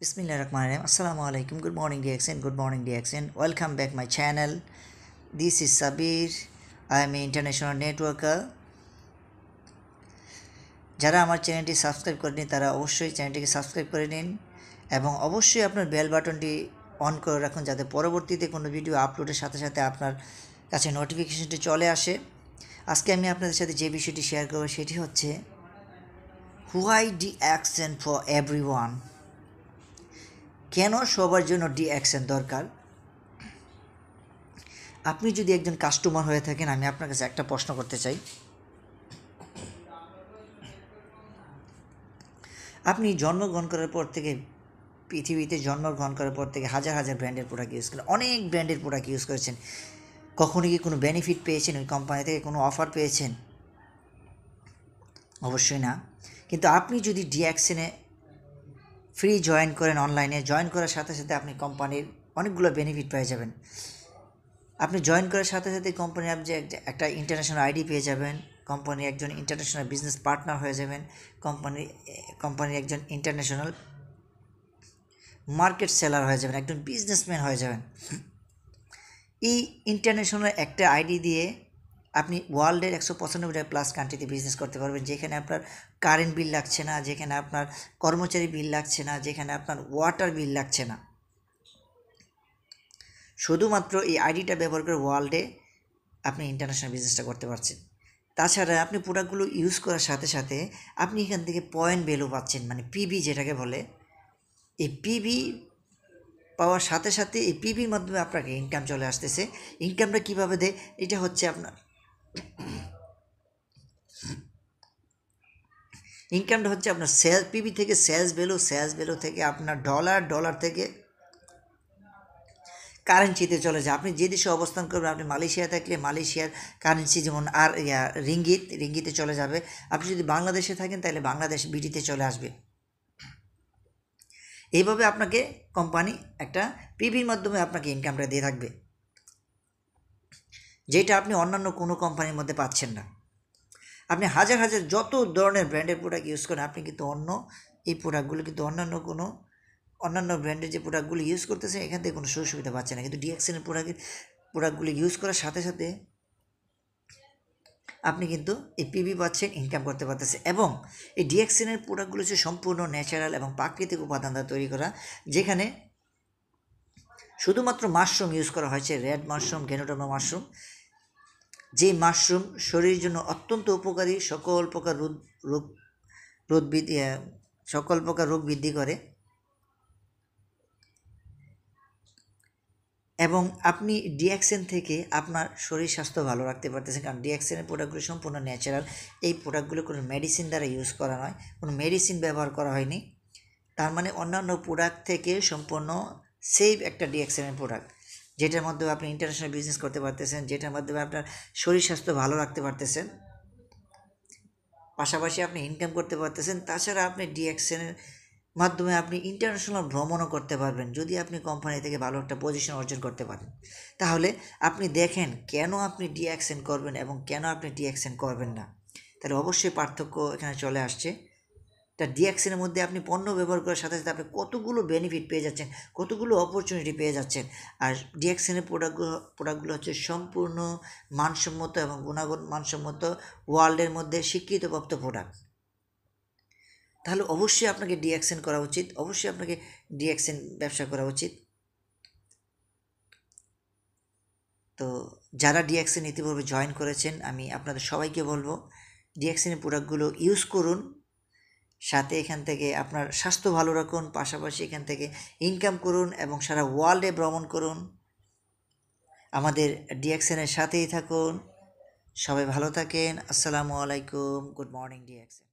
Bismillahirrahmanirrahim. Assalamu alaikum. Good morning, DXN. Good morning, DXN. Welcome back my channel. This is Sabir. I am an international networker. যারা আমার চ্যানেলটি subscribe করেনি তারা অবশ্যই চ্যানেলটিকে subscribe করে নিন এবং অবশ্যই আপনার বেল বাটনটি অন করে রাখুন যাতে পরবর্তীতে কোনো ভিডিও আপলোডের সাথে সাথে আপনার কাছে নোটিফিকেশনটি চলে আসে। আজকে আমি আপনাদের সাথে যে বিষয়টি শেয়ার করব সেটি হচ্ছে হোয়াই DXN ফর এভরিওয়ান। কেন সবার জন্য DXN দরকার? আপনি যদি একজন কাস্টমার হয়ে থাকেন, আমি আপনার কাছে একটা প্রশ্ন করতে চাই। আপনি জন্মগ্রহণ করার পর থেকে পৃথিবীতে জন্মগ্রহণ করার পর থেকে হাজার হাজার ব্র্যান্ডের প্রোডাক্ট ইউজ করেন, অনেক ব্র্যান্ডের প্রোডাক্ট ইউজ করেছেন। কখনো কি কোনো বেনিফিট পেয়েছেন? ওই কোম্পানি থেকে কোনো অফার পেয়েছেন? অবশ্যই না। কিন্তু আপনি যদি DXN-এ ফ্রি জয়েন করেন, অনলাইনে জয়েন করার সাথে সাথে আপনি কোম্পানির অনেকগুলো বেনিফিট পেয়ে যাবেন। আপনি জয়েন করার সাথে সাথে কোম্পানির আপনি একটা ইন্টারন্যাশনাল আইডি পেয়ে যাবেন, কোম্পানির একজন ইন্টারন্যাশনাল বিজনেস পার্টনার হয়ে যাবেন, কোম্পানির একজন ইন্টারন্যাশনাল মার্কেট সেলার হয়ে যাবেন, একজন বিজনেসম্যান হয়ে যাবেন। এই ইন্টারন্যাশনাল একটা আইডি দিয়ে আপনি ওয়ার্ল্ডের 195টা প্লাস কান্ট্রিতে বিজনেস করতে পারবেন, যেখানে আপনার কারেন্ট বিল লাগছে না, যেখানে আপনার কর্মচারী বিল লাগছে না, যেখানে আপনার ওয়াটার বিল লাগছে না। শুধুমাত্র এই আইডিটা ব্যবহার করে ওয়ার্ল্ডে আপনি ইন্টারন্যাশনাল বিজনেসটা করতে পারছেন। তাছাড়া আপনি প্রোডাক্টগুলো ইউজ করার সাথে সাথে আপনি এখান থেকে পয়েন্ট ভ্যালু পাচ্ছেন, মানে পিবি যেটাকে বলে। এই পিবি পাওয়ার সাথে সাথে এই পিবির মাধ্যমে আপনাকে ইনকাম চলে আসতেছে। ইনকামটা কীভাবে দেয়? এটা হচ্ছে আপনার ইনকামটা হচ্ছে আপনার সেলস পিবি থেকে সেলস ভ্যালু থেকে আপনার ডলার থেকে কারেন্সিতে চলে যায়। আপনি যে দেশে অবস্থান করবেন, আপনি মালয়েশিয়া থাকলে মালয়েশিয়ার কারেন্সি যেমন আর রিঙ্গিতে চলে যাবে। আপনি যদি বাংলাদেশে থাকেন তাহলে বাংলাদেশ বিডিতে চলে আসবে। এইভাবে আপনাকে কোম্পানি একটা পিবির মাধ্যমে আপনাকে ইনকামটা দিয়ে থাকবে, যেটা আপনি অন্যান্য কোনো কোম্পানির মধ্যে পাচ্ছেন না। আপনি হাজার হাজার যত ধরনের ব্র্যান্ডের প্রোডাক্ট ইউজ করেন, আপনি কিন্তু এই প্রোডাক্টগুলো কিন্তু অন্যান্য ব্র্যান্ডের যে প্রোডাক্টগুলো ইউজ করতেছেন এখান থেকে কোনো সুযোগ সুবিধা পাচ্ছে না। কিন্তু DXN-এর প্রোডাক্টগুলো ইউজ করার সাথে সাথে আপনি কিন্তু এই পিবি পাচ্ছেন, ইনকাম করতে পারতেছে। এবং এই DXN-এর প্রোডাক্টগুলো হচ্ছে সম্পূর্ণ ন্যাচারাল এবং প্রাকৃতিক উপাদান দ্বারা তৈরি করা, যেখানে শুধুমাত্র মাশরুম ইউজ করা হয়েছে, রেড মাশরুম, গ্যানোডার্মা মাশরুম, যে মাশরুম শরীরের জন্য অত্যন্ত উপকারী, সকল প্রকার রোগ বৃদ্ধি করে। এবং আপনি DXN থেকে আপনার শরীর স্বাস্থ্য ভালো রাখতে পারতেছেন, কারণ DXN-এর প্রোডাক্টগুলো সম্পূর্ণ ন্যাচারাল। এই প্রোডাক্টগুলো কোনো মেডিসিন দ্বারা ইউজ করা নয়, কোনো মেডিসিন ব্যবহার করা হয়নি। তার মানে অন্যান্য প্রোডাক্ট থেকে সম্পূর্ণ সেফ একটা DXN-এর প্রোডাক্ট, যেটার মাধ্যমে আপনি ইন্টারন্যাশনাল বিজনেস করতে পারতেছেন, যেটার মাধ্যমে আপনার শরীর স্বাস্থ্য ভালো রাখতে পারতেছেন, পাশাপাশি আপনি ইনকাম করতে পারতেছেন। তাছাড়া আপনি DXN-এর মাধ্যমে আপনি ইন্টারন্যাশনাল ভ্রমণও করতে পারবেন, যদি আপনি কোম্পানি থেকে ভালো একটা পজিশন অর্জন করতে পারেন। তাহলে আপনি দেখেন কেন আপনি DXN করবেন এবং কেন আপনি DXN করবেন না। তাহলে অবশ্যই পার্থক্য এখানে চলে আসছে। তা DXN-এর মধ্যে আপনি পণ্য ব্যবহার করার সাথে সাথে আপনি কতগুলো বেনিফিট পেয়ে যাচ্ছেন, কতগুলো অপরচুনিটি পেয়ে যাচ্ছেন। আর DXN-এর প্রোডাক্টগুলো হচ্ছে সম্পূর্ণ মানসম্মত এবং গুণাগুণ মানসম্মত, ওয়ার্ল্ডের মধ্যে স্বীকৃতপ্রাপ্ত প্রোডাক্ট। তাহলে অবশ্যই আপনাকে DXN করা উচিত, অবশ্যই আপনাকে DXN ব্যবসা করা উচিত। তো যারা DXN ইতিপূর্বে জয়েন করেছেন, আমি আপনাদের সবাইকে বলবো DXN-এর প্রোডাক্টগুলো ইউজ করুন, সাথে এখান থেকে আপনার স্বাস্থ্য ভালো রাখুন, পাশাপাশি এখান থেকে ইনকাম করুন এবং সারা ওয়ার্ল্ডে ভ্রমণ করুন। আমাদের DXN-এর সাথেই থাকুন। সবাই ভালো থাকেন। আসসালামু আলাইকুম। Good morning DXN।